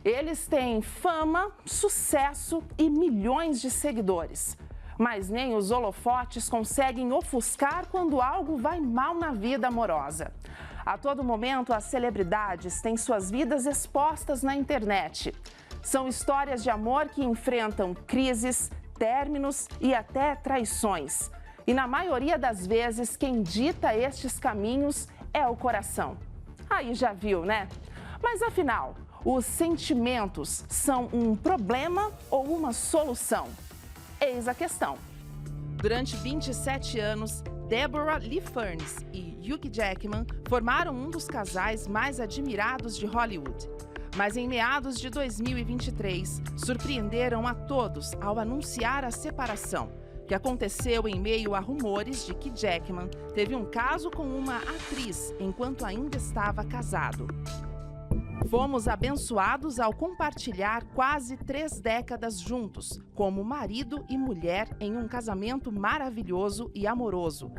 Eles têm fama, sucesso e milhões de seguidores. Mas nem os holofotes conseguem ofuscar quando algo vai mal na vida amorosa. A todo momento, as celebridades têm suas vidas expostas na internet. São histórias de amor que enfrentam crises, términos e até traições. E na maioria das vezes, quem dita estes caminhos é o coração. Aí já viu, né? Mas afinal, os sentimentos são um problema ou uma solução? Eis a questão. Durante 27 anos, Deborah Lee Furness e Hugh Jackman formaram um dos casais mais admirados de Hollywood. Mas em meados de 2023, surpreenderam a todos ao anunciar a separação, que aconteceu em meio a rumores de que Jackman teve um caso com uma atriz enquanto ainda estava casado. Fomos abençoados ao compartilhar quase 3 décadas juntos, como marido e mulher em um casamento maravilhoso e amoroso.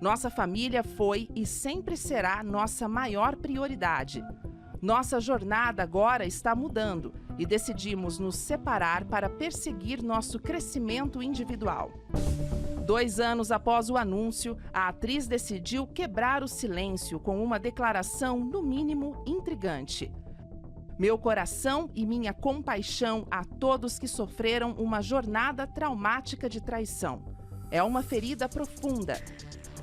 Nossa família foi e sempre será nossa maior prioridade. Nossa jornada agora está mudando e decidimos nos separar para perseguir nosso crescimento individual. 2 anos após o anúncio, a atriz decidiu quebrar o silêncio com uma declaração, no mínimo, intrigante. Meu coração e minha compaixão a todos que sofreram uma jornada traumática de traição. É uma ferida profunda.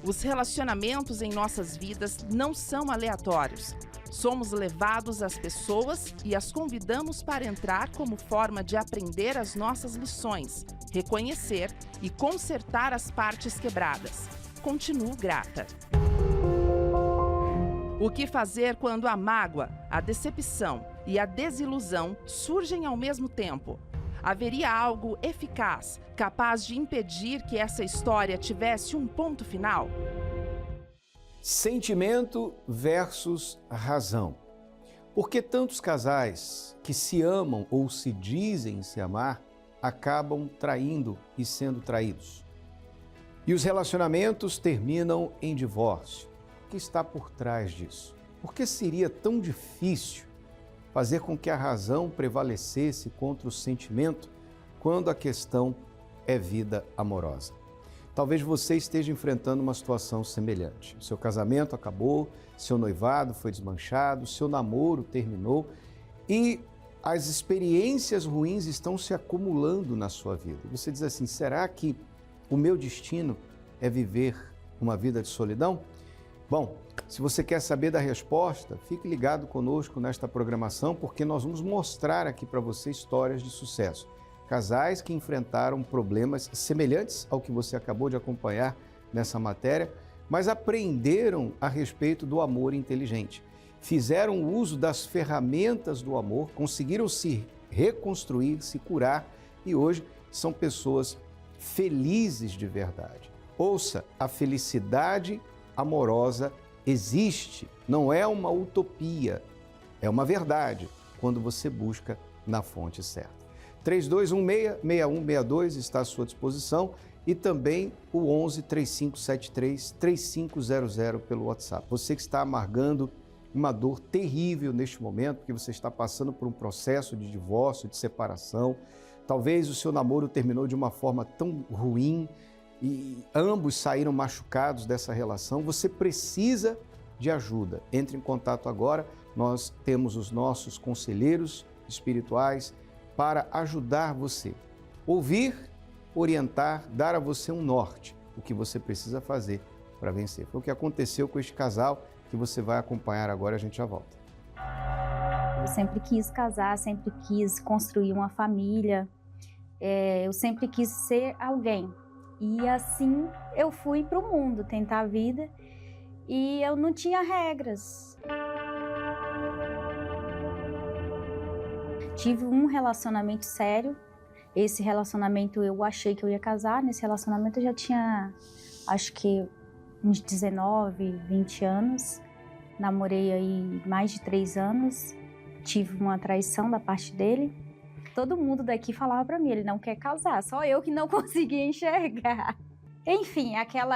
Os relacionamentos em nossas vidas não são aleatórios. Somos levados às pessoas e as convidamos para entrar como forma de aprender as nossas lições, reconhecer e consertar as partes quebradas. Continuo grata. O que fazer quando a mágoa, a decepção e a desilusão surgem ao mesmo tempo? Haveria algo eficaz, capaz de impedir que essa história tivesse um ponto final? Sentimento versus razão. Por que tantos casais que se amam ou se dizem se amar acabam traindo e sendo traídos? E os relacionamentos terminam em divórcio. O que está por trás disso? Por que seria tão difícil fazer com que a razão prevalecesse contra o sentimento quando a questão é vida amorosa? Talvez você esteja enfrentando uma situação semelhante. Seu casamento acabou, seu noivado foi desmanchado, seu namoro terminou e as experiências ruins estão se acumulando na sua vida. Você diz assim, será que o meu destino é viver uma vida de solidão? Bom, se você quer saber da resposta, fique ligado conosco nesta programação, porque nós vamos mostrar aqui para você histórias de sucesso. Casais que enfrentaram problemas semelhantes ao que você acabou de acompanhar nessa matéria, mas aprenderam a respeito do amor inteligente. Fizeram uso das ferramentas do amor, conseguiram se reconstruir, se curar e hoje são pessoas felizes de verdade. Ouça, a felicidade amorosa existe, não é uma utopia, é uma verdade quando você busca na fonte certa. 3216-6162 está à sua disposição e também o 11-3573-3500 pelo WhatsApp. Você que está amargando uma dor terrível neste momento, porque você está passando por um processo de divórcio, de separação, talvez o seu namoro terminou de uma forma tão ruim e ambos saíram machucados dessa relação, você precisa de ajuda. Entre em contato agora, nós temos os nossos conselheiros espirituais para ajudar você. Ouvir, orientar, dar a você um norte, o que você precisa fazer para vencer. Foi o que aconteceu com este casal que você vai acompanhar agora, a gente já volta. Eu sempre quis casar, sempre quis construir uma família, eu sempre quis ser alguém. E assim eu fui para o mundo tentar a vida e eu não tinha regras. Tive um relacionamento sério, esse relacionamento eu achei que eu ia casar, nesse relacionamento eu já tinha, acho que uns 19, 20 anos, namorei aí mais de 3 anos, tive uma traição da parte dele. Todo mundo daqui falava pra mim, ele não quer casar, só eu que não conseguia enxergar. Enfim,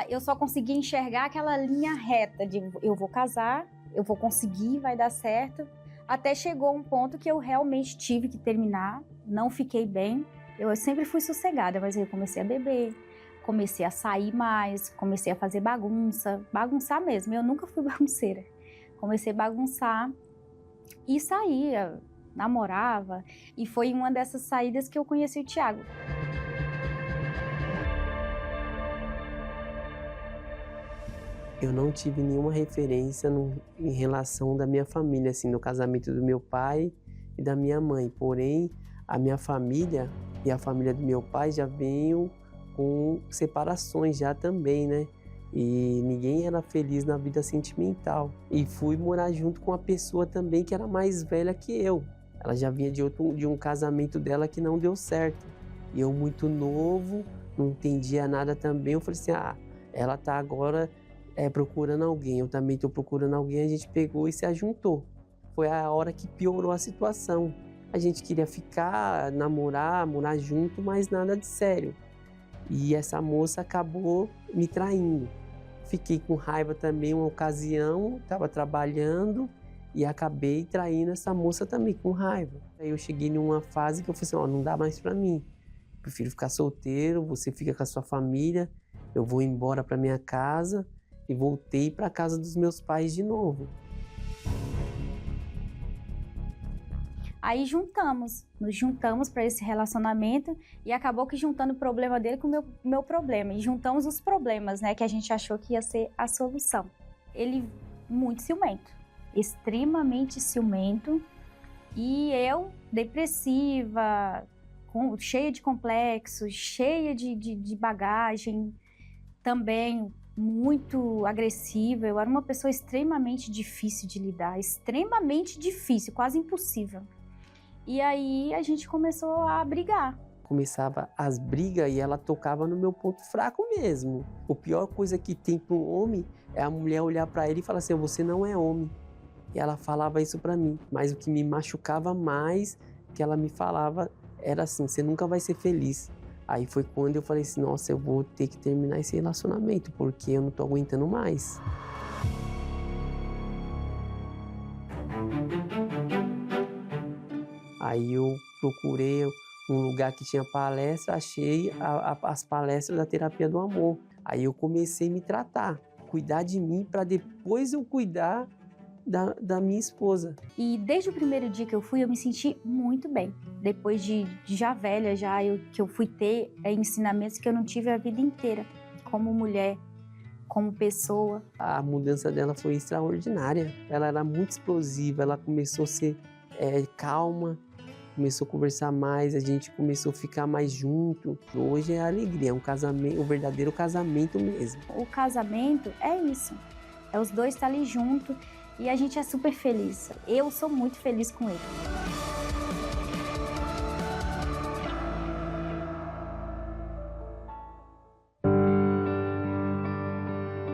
eu só conseguia enxergar aquela linha reta de eu vou casar, eu vou conseguir, vai dar certo. Até chegou um ponto que eu realmente tive que terminar, não fiquei bem. Eu sempre fui sossegada, mas eu comecei a beber, comecei a sair mais, comecei a fazer bagunçar mesmo. Eu nunca fui bagunceira. Comecei a bagunçar e saía, namorava, e foi uma dessas saídas que eu conheci o Thiago. Eu não tive nenhuma referência em relação da minha família, assim, no casamento do meu pai e da minha mãe. Porém, a minha família e a família do meu pai já veio com separações já também, né? E ninguém era feliz na vida sentimental. E fui morar junto com uma pessoa também que era mais velha que eu. Ela já vinha de um casamento dela que não deu certo. E eu muito novo, não entendia nada também. Eu falei assim, ela tá agora procurando alguém, eu também estou procurando alguém. A gente pegou e se ajuntou. Foi a hora que piorou a situação. A gente queria ficar, namorar, morar junto, mas nada de sério. E essa moça acabou me traindo. Fiquei com raiva também uma ocasião, estava trabalhando e acabei traindo essa moça também com raiva. Aí eu cheguei numa fase que eu falei assim, não dá mais para mim. Prefiro ficar solteiro, você fica com a sua família, eu vou embora para minha casa. E voltei para a casa dos meus pais de novo. Aí nos juntamos para esse relacionamento e acabou que juntando o problema dele com o meu problema. E juntamos os problemas, né, que a gente achou que ia ser a solução. Ele muito ciumento, extremamente ciumento. E eu, depressiva, cheia de complexos, cheia de bagagem, também muito agressiva. Eu era uma pessoa extremamente difícil de lidar, extremamente difícil, quase impossível. E aí a gente começou a brigar. Começava as brigas e ela tocava no meu ponto fraco mesmo. A pior coisa que tem para um homem é a mulher olhar para ele e falar assim, você não é homem. E ela falava isso para mim. Mas o que me machucava mais, que ela me falava, era assim, você nunca vai ser feliz. Aí foi quando eu falei assim, nossa, eu vou ter que terminar esse relacionamento, porque eu não tô aguentando mais. Aí eu procurei um lugar que tinha palestra, achei as palestras da terapia do amor. Aí eu comecei a me tratar, cuidar de mim para depois eu cuidar da minha esposa. E desde o primeiro dia que eu fui, eu me senti muito bem. Depois de já velha, que eu fui ter ensinamentos que eu não tive a vida inteira, como mulher, como pessoa. A mudança dela foi extraordinária. Ela era muito explosiva, ela começou a ser calma, começou a conversar mais, a gente começou a ficar mais junto. Hoje é alegria, é um casamento, um verdadeiro casamento mesmo. O casamento é isso, é os dois estar ali junto. E a gente é super feliz. Eu sou muito feliz com ele.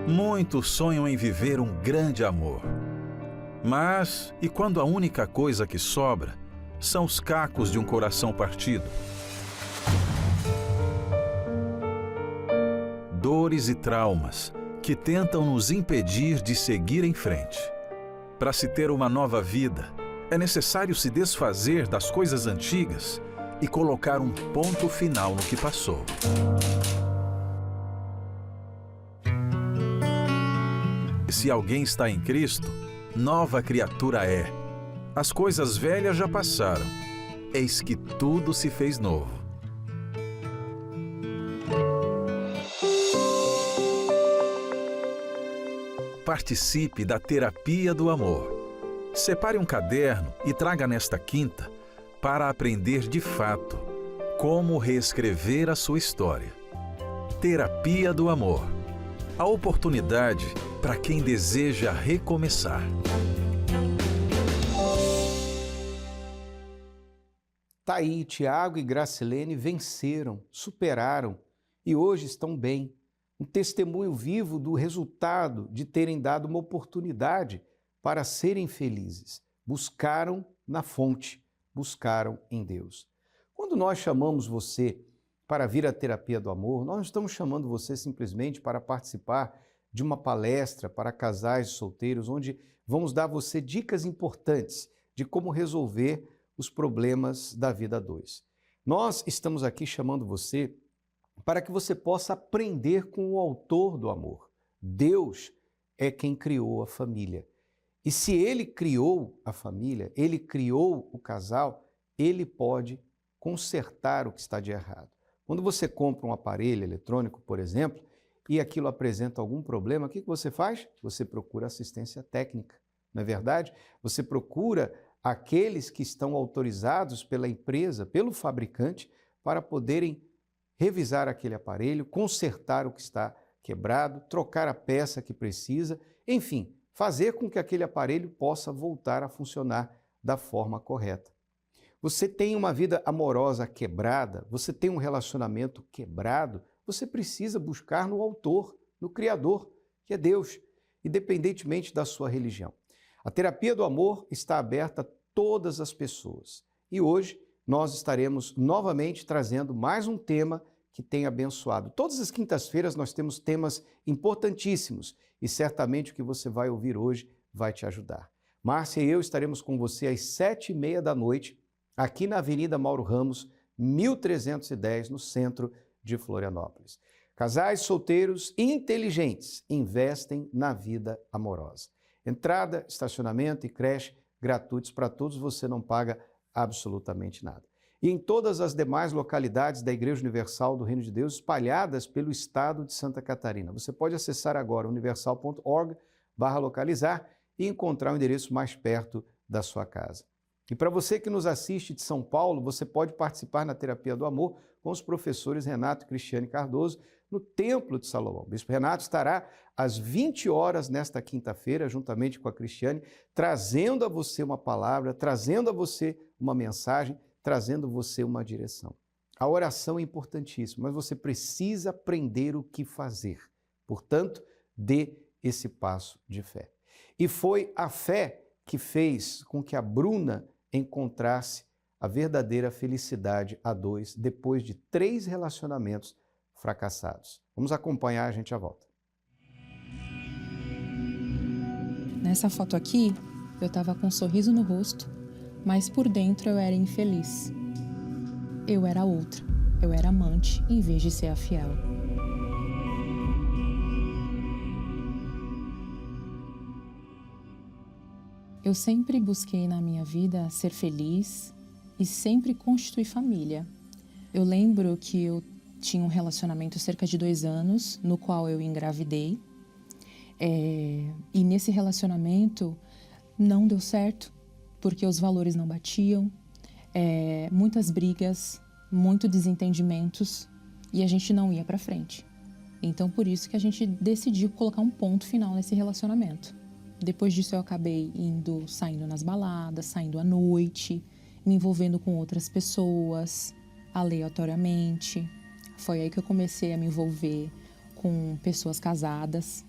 Muitos sonham em viver um grande amor. Mas, e quando a única coisa que sobra são os cacos de um coração partido? Dores e traumas que tentam nos impedir de seguir em frente. Para se ter uma nova vida, é necessário se desfazer das coisas antigas e colocar um ponto final no que passou. Se alguém está em Cristo, nova criatura é. As coisas velhas já passaram, eis que tudo se fez novo. Participe da terapia do amor. Separe um caderno e traga nesta quinta para aprender de fato como reescrever a sua história. Terapia do amor. A oportunidade para quem deseja recomeçar. Tá aí, Tiago e Gracilene venceram, superaram e hoje estão bem. Um testemunho vivo do resultado de terem dado uma oportunidade para serem felizes. Buscaram na fonte, buscaram em Deus. Quando nós chamamos você para vir à terapia do amor, nós não estamos chamando você simplesmente para participar de uma palestra para casais solteiros, onde vamos dar a você dicas importantes de como resolver os problemas da vida a dois. Nós estamos aqui chamando você para que você possa aprender com o autor do amor. Deus é quem criou a família. E se Ele criou a família, Ele criou o casal, Ele pode consertar o que está de errado. Quando você compra um aparelho eletrônico, por exemplo, e aquilo apresenta algum problema, o que você faz? Você procura assistência técnica, não é verdade? Você procura aqueles que estão autorizados pela empresa, pelo fabricante, para poderem revisar aquele aparelho, consertar o que está quebrado, trocar a peça que precisa, enfim, fazer com que aquele aparelho possa voltar a funcionar da forma correta. Você tem uma vida amorosa quebrada, você tem um relacionamento quebrado, você precisa buscar no autor, no Criador, que é Deus, independentemente da sua religião. A terapia do amor está aberta a todas as pessoas. E hoje nós estaremos novamente trazendo mais um tema que tem abençoado. Todas as quintas-feiras nós temos temas importantíssimos e certamente o que você vai ouvir hoje vai te ajudar. Márcia e eu estaremos com você às 7h30 da noite, aqui na Avenida Mauro Ramos, 1310, no centro de Florianópolis. Casais solteiros inteligentes investem na vida amorosa. Entrada, estacionamento e creche gratuitos para todos, você não paga absolutamente nada. E em todas as demais localidades da Igreja Universal do Reino de Deus, espalhadas pelo estado de Santa Catarina. Você pode acessar agora universal.org/localizar e encontrar o endereço mais perto da sua casa. E para você que nos assiste de São Paulo, você pode participar na Terapia do Amor com os professores Renato e Cristiane Cardoso no Templo de Salomão. O Bispo Renato estará às 20 horas nesta quinta-feira, juntamente com a Cristiane, trazendo a você uma palavra, trazendo a você uma mensagem, trazendo você uma direção. A oração é importantíssima, mas você precisa aprender o que fazer. Portanto, dê esse passo de fé. E foi a fé que fez com que a Bruna encontrasse a verdadeira felicidade a dois depois de 3 relacionamentos fracassados. Vamos acompanhar, a gente já volta. Nessa foto aqui, eu estava com um sorriso no rosto, mas por dentro eu era infeliz. Eu era outra, eu era amante em vez de ser a fiel. Eu sempre busquei na minha vida ser feliz e sempre constituir família. Eu lembro que eu tinha um relacionamento cerca de 2 anos, no qual eu engravidei. E nesse relacionamento não deu certo, porque os valores não batiam, muitas brigas, muitos desentendimentos, e a gente não ia para frente. Então, por isso que a gente decidiu colocar um ponto final nesse relacionamento. Depois disso, eu acabei saindo nas baladas, saindo à noite, me envolvendo com outras pessoas, aleatoriamente. Foi aí que eu comecei a me envolver com pessoas casadas.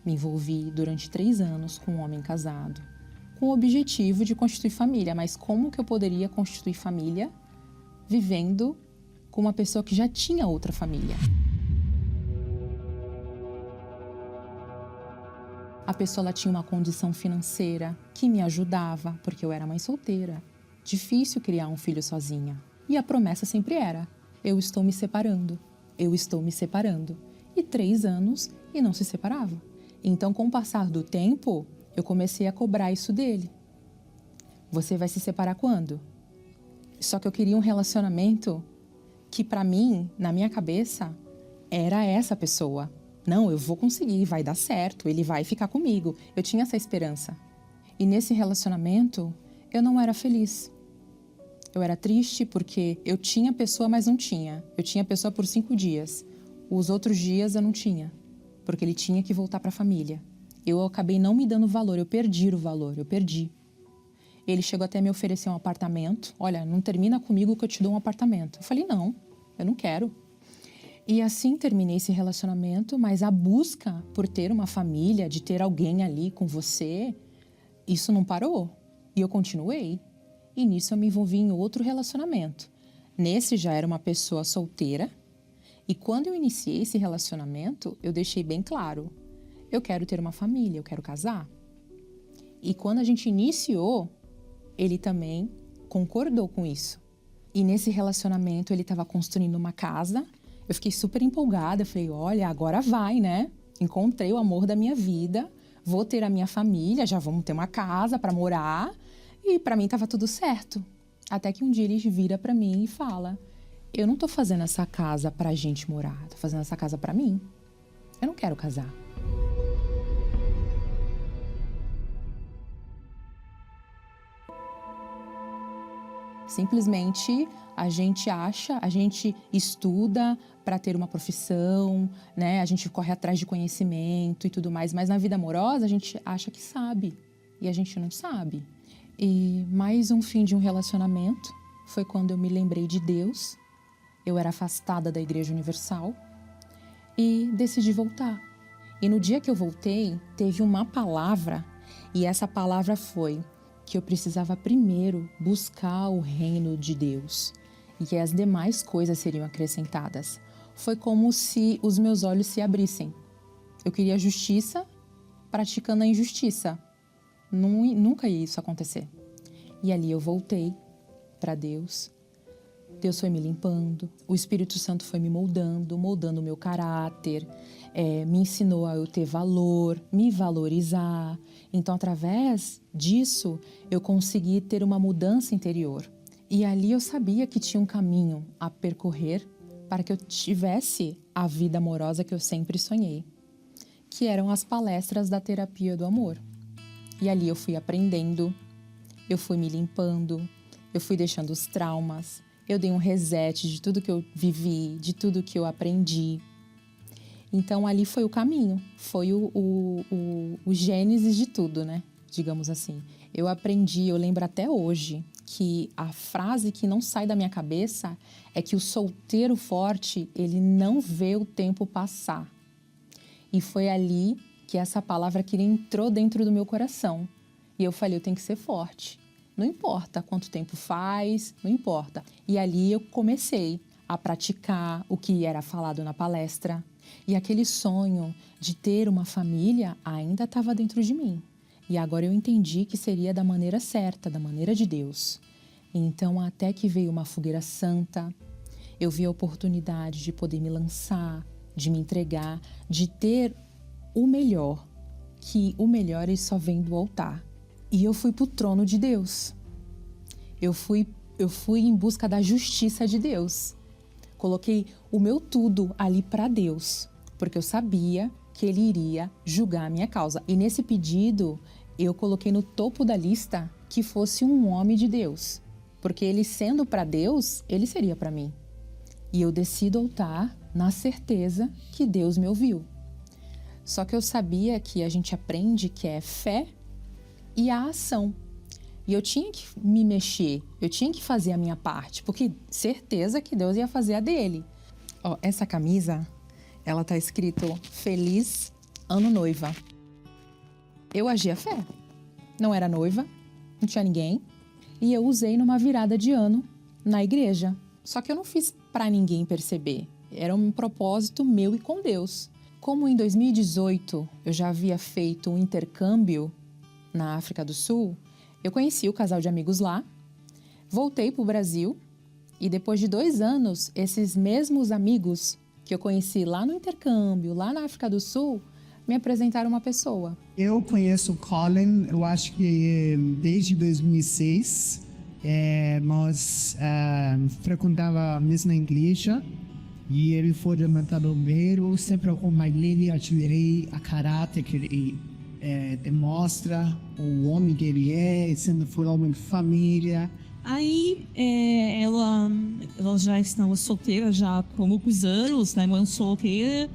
Me envolvi durante 3 anos com um homem casado, com o objetivo de constituir família. Mas como que eu poderia constituir família vivendo com uma pessoa que já tinha outra família? A pessoa ela tinha uma condição financeira que me ajudava, porque eu era mãe solteira. Difícil criar um filho sozinha. E a promessa sempre era: eu estou me separando, eu estou me separando. E 3 anos e não se separava. Então, com o passar do tempo, eu comecei a cobrar isso dele. Você vai se separar quando? Só que eu queria um relacionamento que, para mim, na minha cabeça, era essa pessoa. Não, eu vou conseguir, vai dar certo, ele vai ficar comigo. Eu tinha essa esperança. E nesse relacionamento, eu não era feliz. Eu era triste porque eu tinha pessoa, mas não tinha. Eu tinha pessoa por 5 dias. Os outros dias eu não tinha, porque ele tinha que voltar para a família. Eu acabei não me dando valor, eu perdi o valor, eu perdi. Ele chegou até a me oferecer um apartamento. Olha, não termina comigo que eu te dou um apartamento. Eu falei, não, eu não quero. E assim terminei esse relacionamento, mas a busca por ter uma família, de ter alguém ali com você, isso não parou. E eu continuei. E nisso eu me envolvi em outro relacionamento. Nesse já era uma pessoa solteira. E quando eu iniciei esse relacionamento, eu deixei bem claro: eu quero ter uma família, eu quero casar. E quando a gente iniciou, ele também concordou com isso. E nesse relacionamento ele estava construindo uma casa. Eu fiquei super empolgada, eu falei, olha, agora vai, né? Encontrei o amor da minha vida, vou ter a minha família, já vamos ter uma casa para morar. E para mim estava tudo certo. Até que um dia ele vira para mim e fala, eu não tô fazendo essa casa pra gente morar, tô fazendo essa casa pra mim. Eu não quero casar. Simplesmente a gente estuda para ter uma profissão, né? A gente corre atrás de conhecimento e tudo mais, mas na vida amorosa a gente acha que sabe e a gente não sabe. E mais um fim de um relacionamento foi quando eu me lembrei de Deus. Eu era afastada da Igreja Universal e decidi voltar. E no dia que eu voltei, teve uma palavra, e essa palavra foi que eu precisava primeiro buscar o reino de Deus e que as demais coisas seriam acrescentadas. Foi como se os meus olhos se abrissem. Eu queria justiça, praticando a injustiça. Nunca ia isso acontecer. E ali eu voltei para Deus. Deus foi me limpando, o Espírito Santo foi me moldando o meu caráter, me ensinou a eu ter valor, me valorizar. Então, através disso, eu consegui ter uma mudança interior. E ali eu sabia que tinha um caminho a percorrer para que eu tivesse a vida amorosa que eu sempre sonhei, que eram as palestras da terapia do amor. E ali eu fui aprendendo, eu fui me limpando, eu fui deixando os traumas, eu dei um reset de tudo que eu vivi, de tudo que eu aprendi. Então, ali foi o caminho, foi o gênesis de tudo, né? Digamos assim. Eu aprendi, eu lembro até hoje, que a frase que não sai da minha cabeça é que o solteiro forte, ele não vê o tempo passar. E foi ali que essa palavra que entrou dentro do meu coração. E eu falei, eu tenho que ser forte. Não importa quanto tempo faz, não importa. E ali eu comecei a praticar o que era falado na palestra. E aquele sonho de ter uma família ainda estava dentro de mim. E agora eu entendi que seria da maneira certa, da maneira de Deus. Então, até que veio uma fogueira santa, eu vi a oportunidade de poder me lançar, de me entregar, de ter o melhor, que o melhor ele só vem do altar. E eu fui para o trono de Deus. Eu fui em busca da justiça de Deus. Coloquei o meu tudo ali para Deus, porque eu sabia que Ele iria julgar a minha causa. E nesse pedido, eu coloquei no topo da lista que fosse um homem de Deus. Porque ele sendo para Deus, ele seria para mim. E eu desci do altar na certeza que Deus me ouviu. Só que eu sabia que a gente aprende que é fé e a ação. E eu tinha que me mexer, eu tinha que fazer a minha parte, porque certeza que Deus ia fazer a dele. Ó, essa camisa, ela tá escrito Feliz Ano Noiva. Eu agi a fé. Não era noiva, não tinha ninguém. E eu usei numa virada de ano na igreja. Só que eu não fiz para ninguém perceber. Era um propósito meu e com Deus. Como em 2018 eu já havia feito um intercâmbio na África do Sul, eu conheci o casal de amigos lá, voltei para o Brasil e depois de 2 anos, esses mesmos amigos que eu conheci lá no intercâmbio, lá na África do Sul, me apresentaram uma pessoa. Eu conheço o Colin, eu acho que desde 2006. Nós frequentávamos a mesma igreja e ele foi orientador, sempre acompanhei ele, admirei a caráter que ele demonstra, o homem que ele é, sempre foi homem de família. Aí ela já estava solteira já há poucos anos, né, mãe solteira,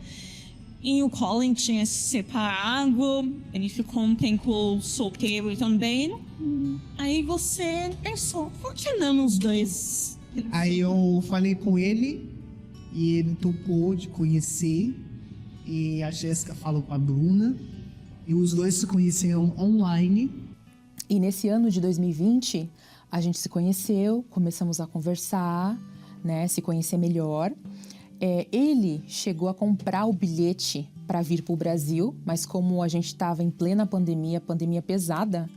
e o Colin tinha se separado, ele ficou um tempo solteiro também. Aí você pensou, por que não os dois? Aí eu falei com ele e ele topou de conhecer, e a Jéssica falou com a Bruna. E os dois se conheceram online. E nesse ano de 2020, a gente se conheceu, começamos a conversar, né, se conhecer melhor. Ele chegou a comprar o bilhete para vir para o Brasil, mas como a gente estava em plena pandemia pesada,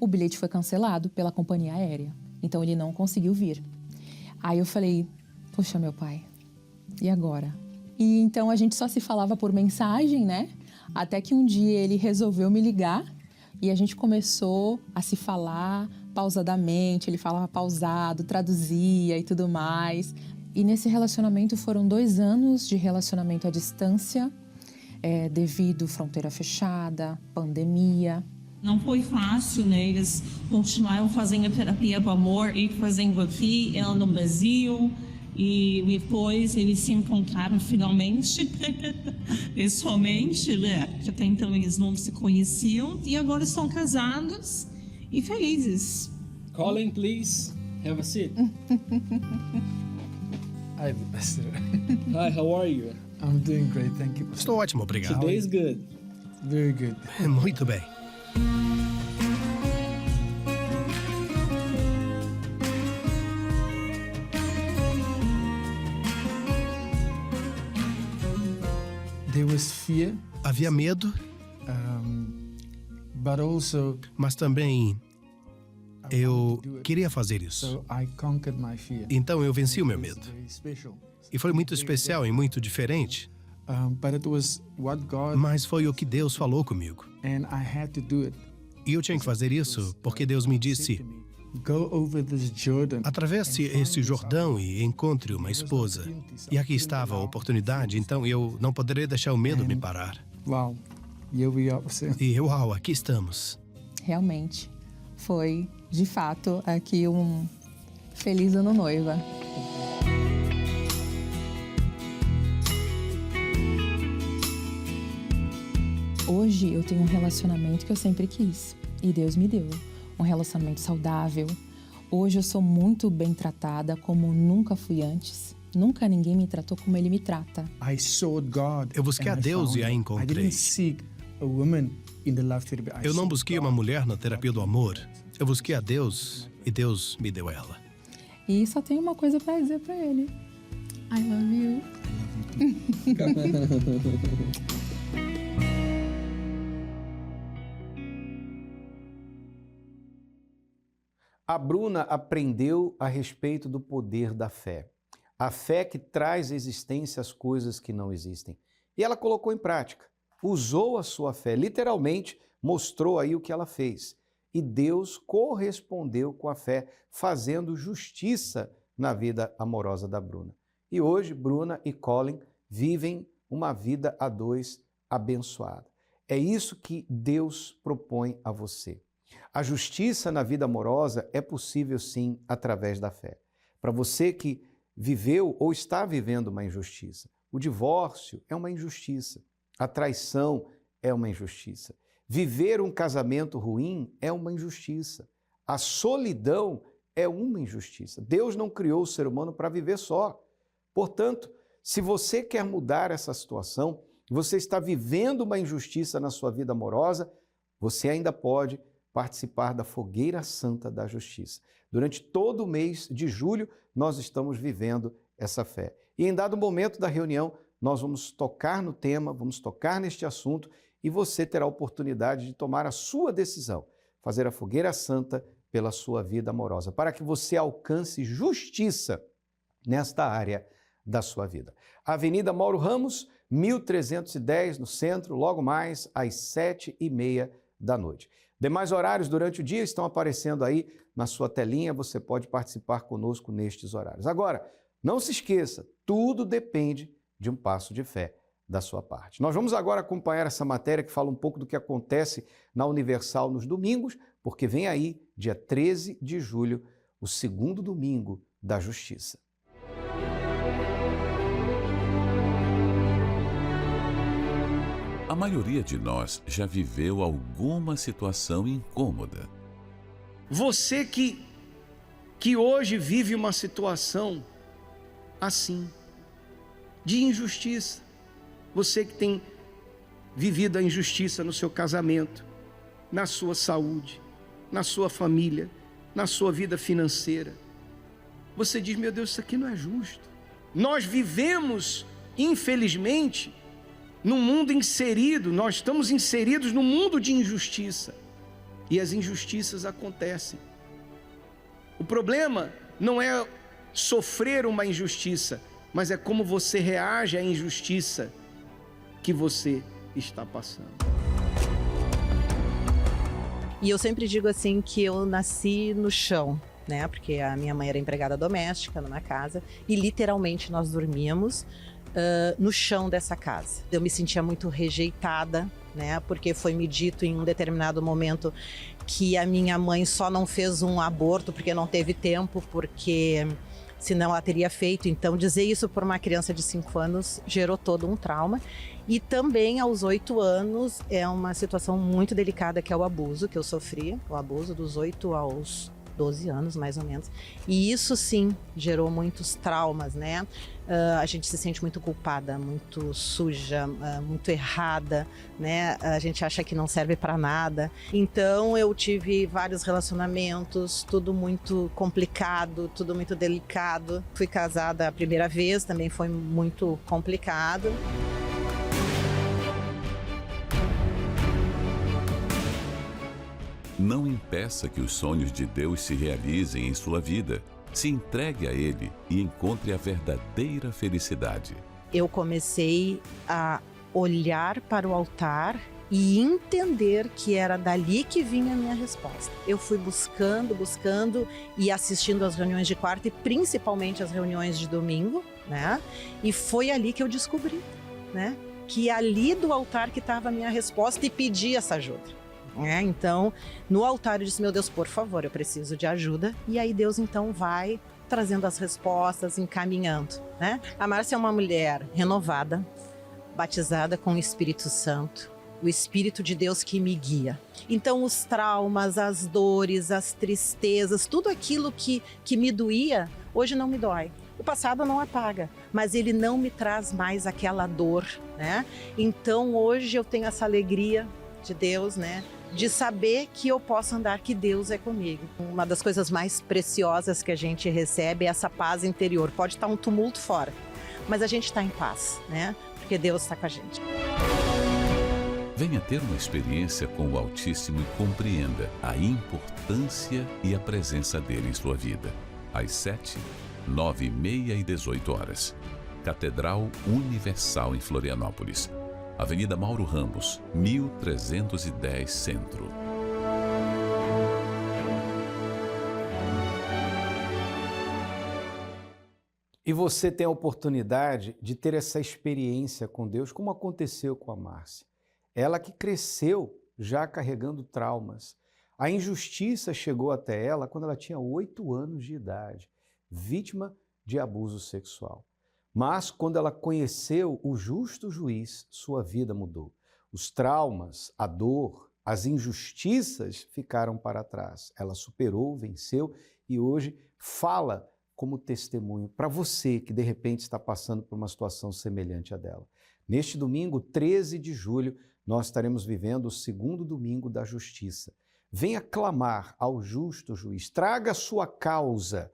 o bilhete foi cancelado pela companhia aérea. Então, ele não conseguiu vir. Aí eu falei, poxa, meu pai, e agora? E então, a gente só se falava por mensagem, né? Até que um dia ele resolveu me ligar e a gente começou a se falar pausadamente. Ele falava pausado, traduzia e tudo mais. E nesse relacionamento foram 2 anos de relacionamento à distância, devido fronteira fechada, pandemia. Não foi fácil, né? Eles continuaram fazendo a terapia do amor e fazendo aqui, ela no Brasil. E depois eles se encontraram finalmente, pessoalmente, né? Porque até então eles não se conheciam. E agora estão casados e felizes. Colin, please, have a seat. Hi, Pastor. Hi, how are you? I'm doing great, thank you. Estou ótimo, obrigado. Today is good. Very good. Muito bem. There was fear, Havia medo, but also mas também eu queria fazer isso. so I conquered my fear. Então eu venci o meu medo. Very special. E foi muito especial e muito diferente, But it was what God mas foi o que Deus falou comigo. and I had to do it. E eu tinha que fazer isso porque Deus me disse: Go over this Jordan. atravesse esse Jordão e encontre uma esposa. E aqui estava a oportunidade, então eu não poderia deixar o medo me parar. Wow, here we are. E uau, aqui estamos. Realmente, foi, de fato, aqui um feliz ano noiva. Hoje eu tenho um relacionamento que eu sempre quis e Deus me deu. Um relacionamento saudável. Hoje eu sou muito bem tratada como nunca fui antes. Nunca ninguém me tratou como Ele me trata. I sought God. Eu busquei and a I Deus found e a it. I encontrei. didn't seek a woman in the love therapy. I Eu não sought busquei God. uma mulher na terapia do amor. Eu busquei a Deus e Deus me deu ela. E só tenho uma coisa pra dizer pra Ele. I love you. A Bruna aprendeu a respeito do poder da fé. A fé que traz à existência as coisas que não existem. E ela colocou em prática. Usou a sua fé, literalmente mostrou aí o que ela fez. E Deus correspondeu com a fé, fazendo justiça na vida amorosa da Bruna. E hoje, Bruna e Colin vivem uma vida a dois abençoada. É isso que Deus propõe a você. A justiça na vida amorosa é possível sim através da fé. Para você que viveu ou está vivendo uma injustiça, o divórcio é uma injustiça, a traição é uma injustiça, viver um casamento ruim é uma injustiça, a solidão é uma injustiça. Deus não criou o ser humano para viver só. Portanto, se você quer mudar essa situação, você está vivendo uma injustiça na sua vida amorosa, você ainda pode participar da Fogueira Santa da Justiça. Durante todo o mês de julho, nós estamos vivendo essa fé. E em dado momento da reunião, nós vamos tocar no tema, vamos tocar neste assunto e você terá a oportunidade de tomar a sua decisão, fazer a Fogueira Santa pela sua vida amorosa, para que você alcance justiça nesta área da sua vida. Avenida Mauro Ramos, 1310, no centro, logo mais às 7h30 da noite. Demais horários durante o dia estão aparecendo aí na sua telinha, você pode participar conosco nestes horários. Agora, não se esqueça, tudo depende de um passo de fé da sua parte. Nós vamos agora acompanhar essa matéria que fala um pouco do que acontece na Universal nos domingos, porque vem aí, dia 13 de julho, o segundo domingo da Justiça. A maioria de nós já viveu alguma situação incômoda. Você que hoje vive uma situação assim, de injustiça, você que tem vivido a injustiça no seu casamento, na sua saúde, na sua família, na sua vida financeira, você diz, meu Deus, isso aqui não é justo. Nós vivemos, infelizmente, num mundo inserido, nós estamos inseridos num mundo de injustiça. e as injustiças acontecem. O problema não é sofrer uma injustiça, mas é como você reage à injustiça que você está passando. E eu sempre digo assim que eu nasci no chão, né? Porque a minha mãe era empregada doméstica numa casa e literalmente nós dormíamos no chão dessa casa. Eu me sentia muito rejeitada, né? Porque foi me dito em um determinado momento que a minha mãe só não fez um aborto porque não teve tempo, porque senão ela teria feito. Então dizer isso por uma criança de 5 anos gerou todo um trauma. E também aos 8 anos é uma situação muito delicada, que é o abuso que eu sofri, o abuso dos 8 aos 12 anos, mais ou menos. E isso sim gerou muitos traumas, né? A gente se sente muito culpada, muito suja, muito errada, né? A gente acha que não serve para nada. Então eu tive vários relacionamentos, tudo muito complicado, tudo muito delicado. Fui casada a primeira vez, também foi muito complicado. Não impeça que os sonhos de Deus se realizem em sua vida. Se entregue a Ele e encontre a verdadeira felicidade. Eu comecei a olhar para o altar e entender que era dali que vinha a minha resposta. Eu fui buscando e assistindo às reuniões de quarta e principalmente às reuniões de domingo, né? E foi ali que eu descobri, né? Que ali do altar que estava a minha resposta e pedi essa ajuda. Então, no altar eu disse, meu Deus, por favor, eu preciso de ajuda. E aí Deus então vai trazendo as respostas, encaminhando, né? A Márcia é uma mulher renovada, batizada com o Espírito Santo, o Espírito de Deus que me guia. Então os traumas, as dores, as tristezas, tudo aquilo que me doía, hoje não me dói. O passado não apaga, mas ele não me traz mais aquela dor, né? Então hoje eu tenho essa alegria de Deus, né? De saber que eu posso andar, que Deus é comigo. Uma das coisas mais preciosas que a gente recebe é essa paz interior. Pode estar um tumulto fora, mas a gente está em paz, né? Porque Deus está com a gente. Venha ter uma experiência com o Altíssimo e compreenda a importância e a presença dele em sua vida. Às 7, 9h30 e 18 horas. Catedral Universal em Florianópolis. Avenida Mauro Ramos, 1310 Centro. E você tem a oportunidade de ter essa experiência com Deus, como aconteceu com a Márcia. Ela que cresceu já carregando traumas. A injustiça chegou até ela quando ela tinha 8 anos de idade, vítima de abuso sexual. Mas, quando ela conheceu o justo juiz, sua vida mudou. Os traumas, a dor, as injustiças ficaram para trás. Ela superou, venceu e hoje fala como testemunho para você que, de repente, está passando por uma situação semelhante à dela. Neste domingo, 13 de julho, nós estaremos vivendo o 2º domingo da justiça. Venha clamar ao justo juiz, traga a sua causa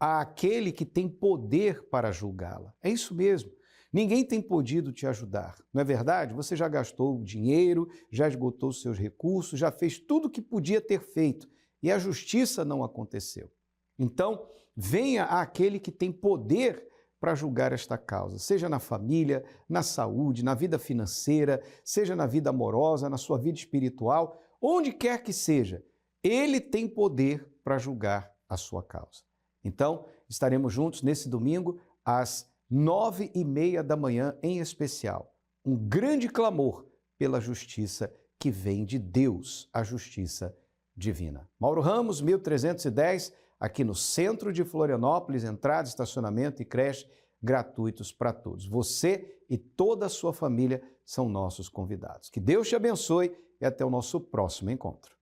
àquele que tem poder para julgá-la. É isso mesmo. Ninguém tem podido te ajudar, não é verdade? Você já gastou dinheiro, já esgotou seus recursos, já fez tudo o que podia ter feito e a justiça não aconteceu. Então, venha àquele que tem poder para julgar esta causa, seja na família, na saúde, na vida financeira, seja na vida amorosa, na sua vida espiritual, onde quer que seja, ele tem poder para julgar a sua causa. Então, estaremos juntos nesse domingo, às 9h30 da manhã, em especial. Um grande clamor pela justiça que vem de Deus, a justiça divina. Mauro Ramos, 1310, aqui no centro de Florianópolis, entrada, estacionamento e creche gratuitos para todos. Você e toda a sua família são nossos convidados. Que Deus te abençoe e até o nosso próximo encontro.